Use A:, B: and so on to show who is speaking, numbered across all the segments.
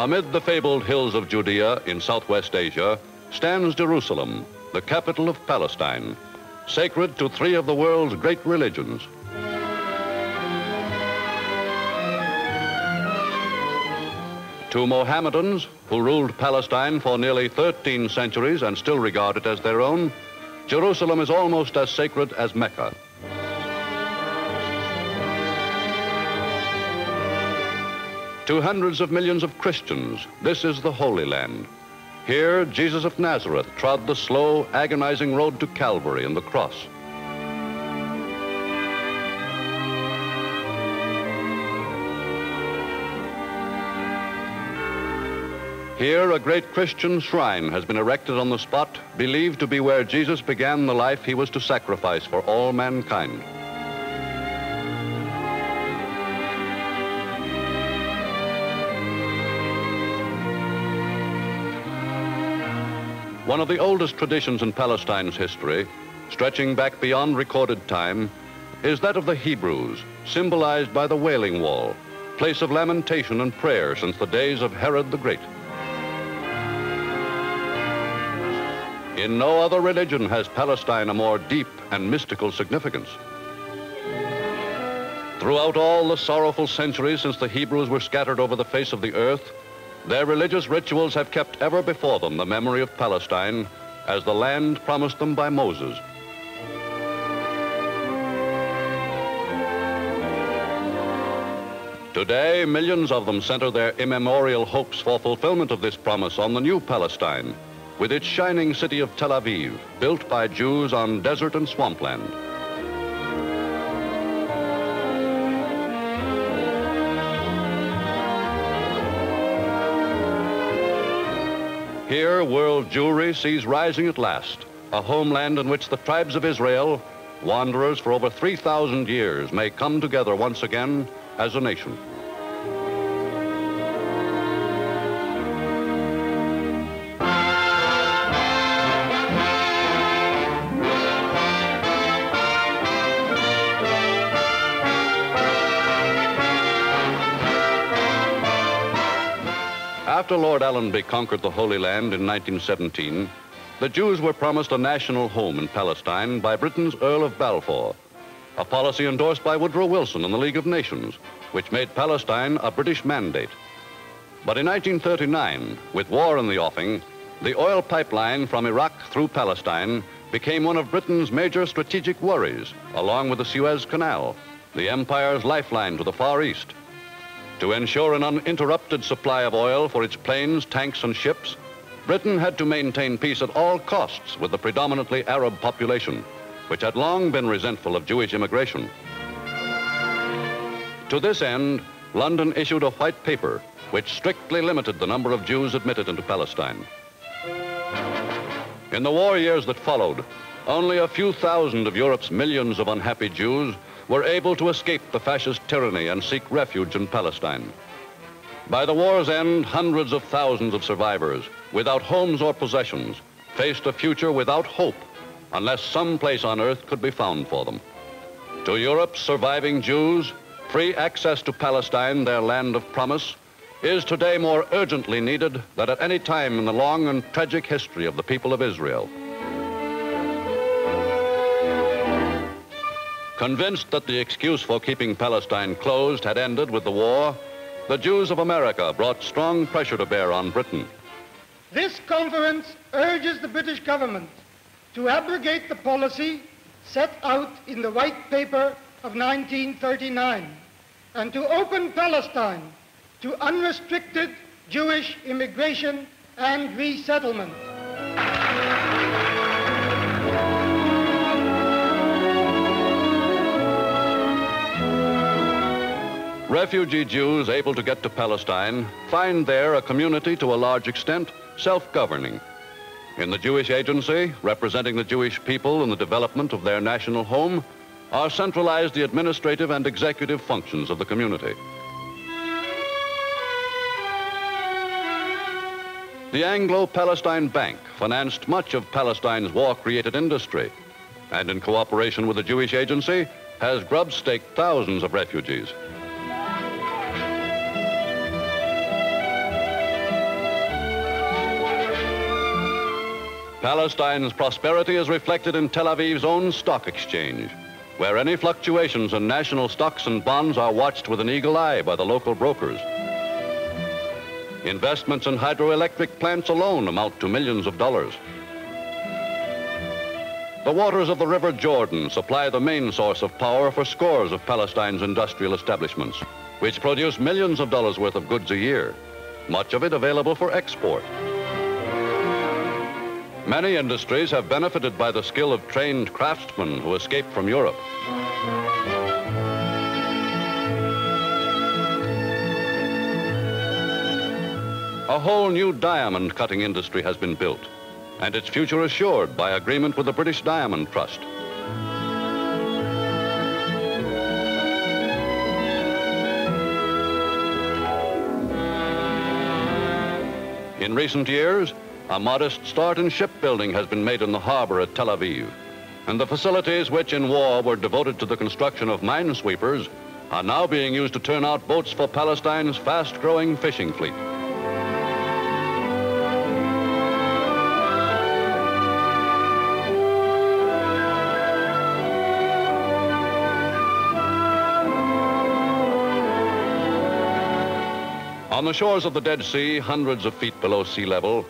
A: Amid the fabled hills of Judea in Southwest Asia stands Jerusalem, the capital of Palestine, sacred to three of the world's great religions. To Mohammedans, who ruled Palestine for nearly 13 centuries and still regard it as their own, Jerusalem is almost as sacred as Mecca. To hundreds of millions of Christians, this is the Holy Land. Here, Jesus of Nazareth trod the slow, agonizing road to Calvary and the cross. Here, a great Christian shrine has been erected on the spot believed to be where Jesus began the life he was to sacrifice for all mankind. One of the oldest traditions in Palestine's history, stretching back beyond recorded time, is that of the Hebrews, symbolized by the Wailing Wall, place of lamentation and prayer since the days of Herod the Great. In no other religion has Palestine a more deep and mystical significance. Throughout all the sorrowful centuries since the Hebrews were scattered over the face of the earth, their religious rituals have kept ever before them the memory of Palestine as the land promised them by Moses. Today, millions of them center their immemorial hopes for fulfillment of this promise on the new Palestine, with its shining city of Tel Aviv, built by Jews on desert and swampland. Here, world Jewry sees rising at last, a homeland in which the tribes of Israel, wanderers for over 3,000 years, may come together once again as a nation. After Lord Allenby conquered the Holy Land in 1917, the Jews were promised a national home in Palestine by Britain's Earl of Balfour, a policy endorsed by Woodrow Wilson and the League of Nations, which made Palestine a British mandate. But in 1939, with war in the offing, the oil pipeline from Iraq through Palestine became one of Britain's major strategic worries, along with the Suez Canal, the empire's lifeline to the Far East. To ensure an uninterrupted supply of oil for its planes, tanks, and ships, Britain had to maintain peace at all costs with the predominantly Arab population, which had long been resentful of Jewish immigration. To this end, London issued a white paper which strictly limited the number of Jews admitted into Palestine. In the war years that followed, only a few thousand of Europe's millions of unhappy Jews were able to escape the fascist tyranny and seek refuge in Palestine. By the war's end, hundreds of thousands of survivors, without homes or possessions, faced a future without hope unless some place on earth could be found for them. To Europe's surviving Jews, free access to Palestine, their land of promise, is today more urgently needed than at any time in the long and tragic history of the people of Israel. Convinced that the excuse for keeping Palestine closed had ended with the war, the Jews of America brought strong pressure to bear on Britain.
B: This conference urges the British government to abrogate the policy set out in the White Paper of 1939 and to open Palestine to unrestricted Jewish immigration and resettlement.
A: Refugee Jews able to get to Palestine find there a community to a large extent self-governing. In the Jewish Agency, representing the Jewish people in the development of their national home, are centralized the administrative and executive functions of the community. The Anglo Palestine Bank financed much of Palestine's war-created industry, and in cooperation with the Jewish Agency, has grub-staked thousands of refugees. Palestine's prosperity is reflected in Tel Aviv's own stock exchange, where any fluctuations in national stocks and bonds are watched with an eagle eye by the local brokers. Investments in hydroelectric plants alone amount to millions of dollars. The waters of the River Jordan supply the main source of power for scores of Palestine's industrial establishments, which produce millions of dollars worth of goods a year, much of it available for export. Many industries have benefited by the skill of trained craftsmen who escaped from Europe. A whole new diamond cutting industry has been built, and its future assured by agreement with the British Diamond Trust. In recent years, a modest start in shipbuilding has been made in the harbor at Tel Aviv, and the facilities which in war were devoted to the construction of minesweepers are now being used to turn out boats for Palestine's fast-growing fishing fleet. On the shores of the Dead Sea, hundreds of feet below sea level,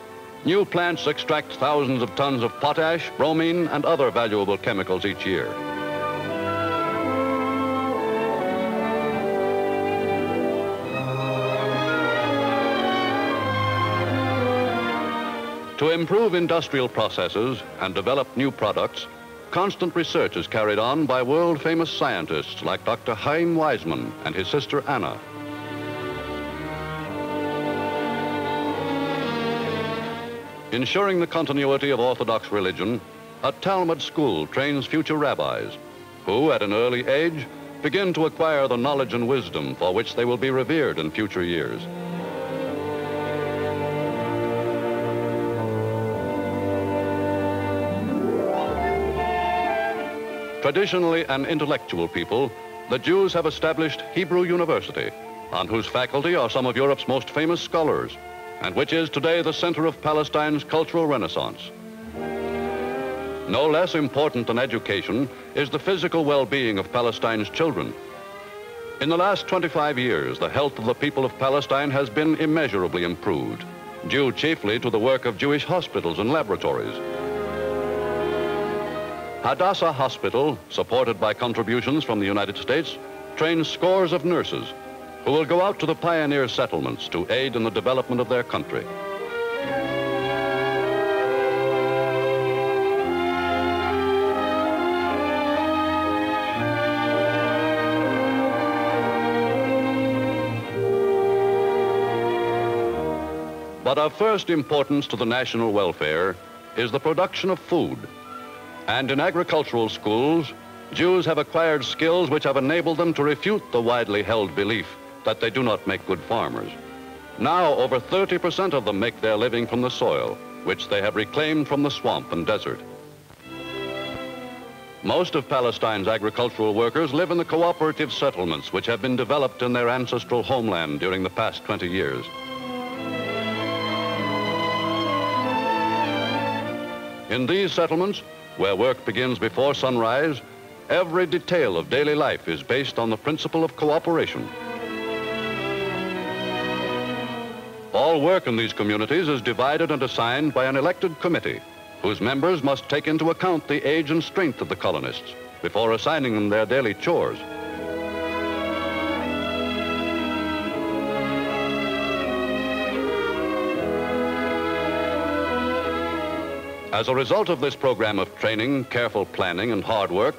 A: new plants extract thousands of tons of potash, bromine, and other valuable chemicals each year. To improve industrial processes and develop new products, constant research is carried on by world-famous scientists like Dr. Chaim Weizmann and his sister Anna. Ensuring the continuity of Orthodox religion, a Talmud school trains future rabbis who, at an early age, begin to acquire the knowledge and wisdom for which they will be revered in future years. Traditionally an intellectual people, the Jews have established Hebrew University, on whose faculty are some of Europe's most famous scholars, and which is today the center of Palestine's cultural renaissance. No less important than education is the physical well-being of Palestine's children. In the last 25 years, the health of the people of Palestine has been immeasurably improved, due chiefly to the work of Jewish hospitals and laboratories. Hadassah Hospital, supported by contributions from the United States, trains scores of nurses who will go out to the pioneer settlements to aid in the development of their country. But of first importance to the national welfare is the production of food. And in agricultural schools, Jews have acquired skills which have enabled them to refute the widely held belief that they do not make good farmers. Now, over 30% of them make their living from the soil, which they have reclaimed from the swamp and desert. Most of Palestine's agricultural workers live in the cooperative settlements which have been developed in their ancestral homeland during the past 20 years. In these settlements, where work begins before sunrise, every detail of daily life is based on the principle of cooperation. All work in these communities is divided and assigned by an elected committee, whose members must take into account the age and strength of the colonists before assigning them their daily chores. As a result of this program of training, careful planning, and hard work,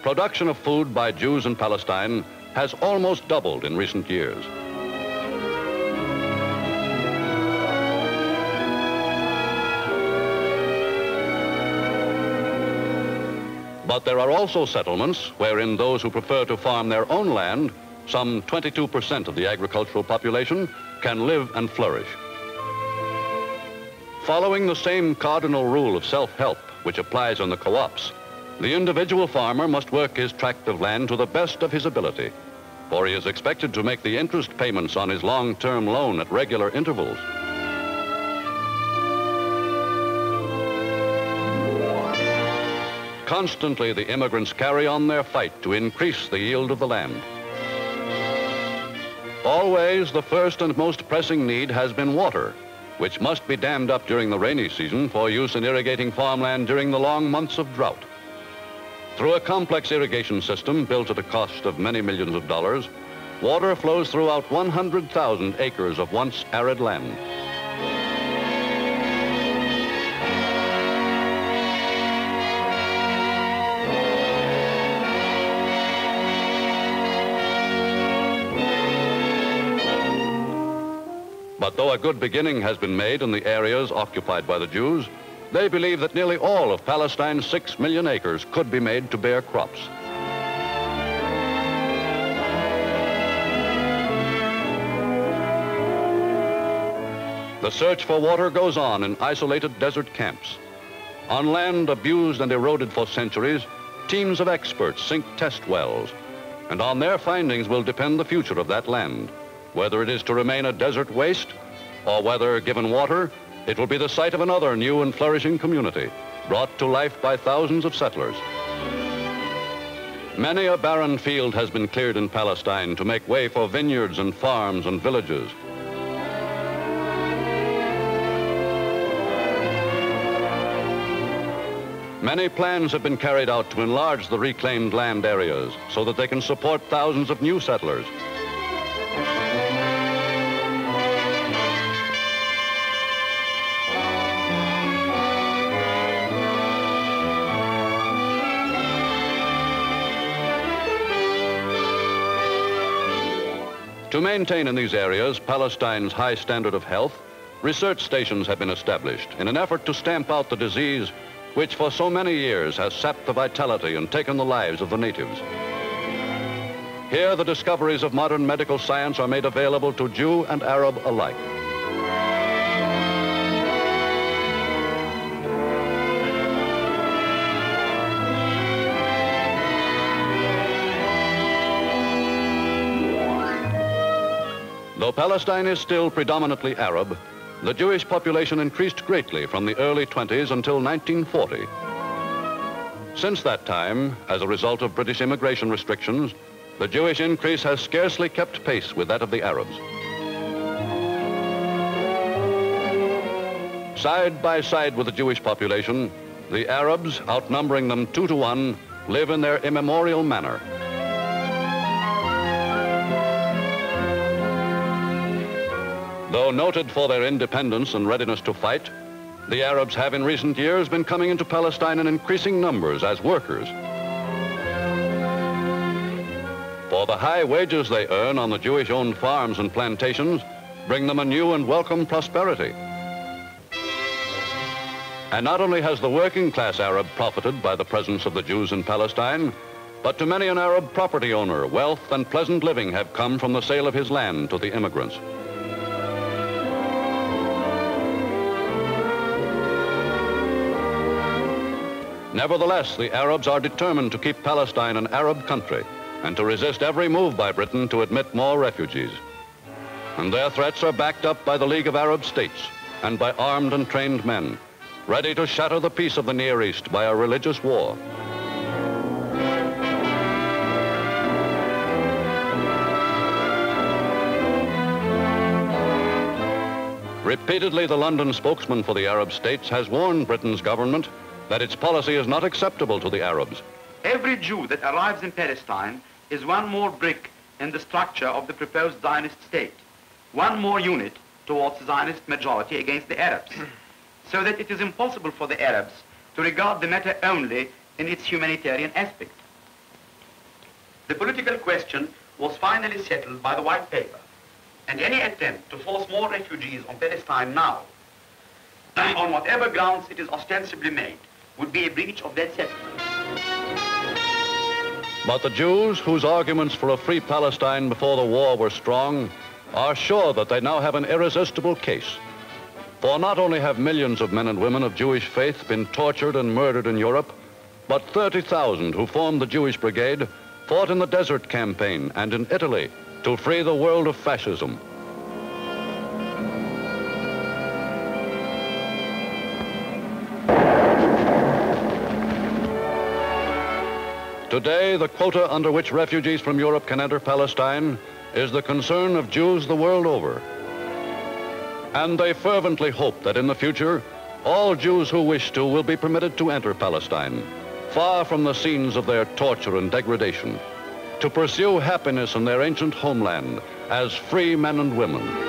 A: production of food by Jews in Palestine has almost doubled in recent years. But there are also settlements wherein those who prefer to farm their own land, some 22% of the agricultural population, can live and flourish. Following the same cardinal rule of self-help which applies in the co-ops, the individual farmer must work his tract of land to the best of his ability, for he is expected to make the interest payments on his long-term loan at regular intervals. constantly the immigrants carry on their fight to increase the yield of the land. Always the first and most pressing need has been water, which must be dammed up during the rainy season for use in irrigating farmland during the long months of drought. Through a complex irrigation system built at a cost of many millions of dollars, water flows throughout 100,000 acres of once arid land. But though a good beginning has been made in the areas occupied by the Jews, they believe that nearly all of Palestine's 6 million acres could be made to bear crops. The search for water goes on in isolated desert camps. On land abused and eroded for centuries, teams of experts sink test wells, and on their findings will depend the future of that land, whether it is to remain a desert waste or whether, given water, it will be the site of another new and flourishing community, brought to life by thousands of settlers. Many a barren field has been cleared in Palestine to make way for vineyards and farms and villages. Many plans have been carried out to enlarge the reclaimed land areas so that they can support thousands of new settlers. To maintain in these areas Palestine's high standard of health, research stations have been established in an effort to stamp out the disease which for so many years has sapped the vitality and taken the lives of the natives. Here, the discoveries of modern medical science are made available to Jew and Arab alike. Though Palestine is still predominantly Arab, the Jewish population increased greatly from the early 20s until 1940. Since that time, as a result of British immigration restrictions, the Jewish increase has scarcely kept pace with that of the Arabs. Side by side with the Jewish population, the Arabs, outnumbering them 2 to 1, live in their immemorial manner. Though noted for their independence and readiness to fight, the Arabs have in recent years been coming into Palestine in increasing numbers as workers. For the high wages they earn on the Jewish-owned farms and plantations bring them a new and welcome prosperity. And not only has the working class Arab profited by the presence of the Jews in Palestine, but to many an Arab property owner, wealth and pleasant living have come from the sale of his land to the immigrants. Nevertheless, the Arabs are determined to keep Palestine an Arab country and to resist every move by Britain to admit more refugees. And their threats are backed up by the League of Arab States and by armed and trained men, ready to shatter the peace of the Near East by a religious war. Repeatedly, the London spokesman for the Arab states has warned Britain's government that its policy is not acceptable to the Arabs.
C: Every Jew that arrives in Palestine is one more brick in the structure of the proposed Zionist state, one more unit towards the Zionist majority against the Arabs, so that it is impossible for the Arabs to regard the matter only in its humanitarian aspect. The political question was finally settled by the White Paper, and any attempt to force more refugees on Palestine now, on whatever grounds it is ostensibly made, would be a breach of that settlement.
A: But the Jews, whose arguments for a free Palestine before the war were strong, are sure that they now have an irresistible case. For not only have millions of men and women of Jewish faith been tortured and murdered in Europe, but 30,000 who formed the Jewish Brigade fought in the Desert Campaign and in Italy to free the world of fascism. Today, the quota under which refugees from Europe can enter Palestine is the concern of Jews the world over. And they fervently hope that in the future, all Jews who wish to will be permitted to enter Palestine, far from the scenes of their torture and degradation, to pursue happiness in their ancient homeland as free men and women.